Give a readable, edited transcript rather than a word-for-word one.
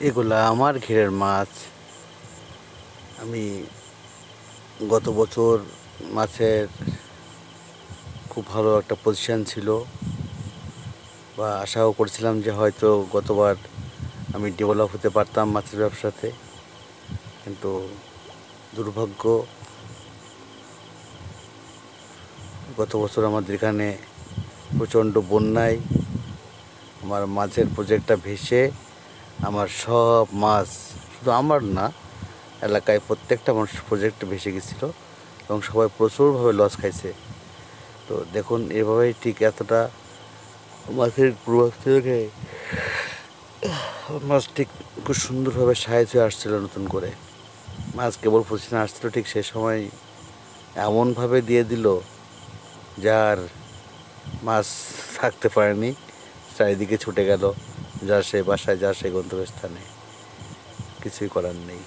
এগুলা আমার ঘেরের মাছ। আমি গত বছর মাছের খুব ভালো একটা পজিশন ছিল, বা আশাও করছিলাম যে হয়তো গতবার আমি ডেভেলপ হতে পারতাম মাছের ব্যবসাতে। কিন্তু দুর্ভাগ্য, গত বছর আমাদের এখানে প্রচণ্ড বন্যায় আমার মাছের প্রজেক্টটা ভেসে আমার সব মাছ, শুধু আমার না, এলাকায় প্রত্যেকটা মানুষের প্রজেক্ট ভেসে গেছিলো এবং সবাই প্রচুরভাবে লস খাইছে। তো দেখুন, এভাবেই ঠিক এতটা মাছের প্রভাব থেকে মাছ ঠিক খুব সুন্দরভাবে সাইজ হয়ে আসছিলো। নতুন করে মাছ কেবল পজিশনে আসছিলো, ঠিক সেই সময় এমনভাবে দিয়ে দিল যার মাছ থাকতে পারেনি, চারিদিকে ছুটে গেল, যা সে বাসায়, যা সে গন্তব্যস্থানে। কিছুই করার নেই।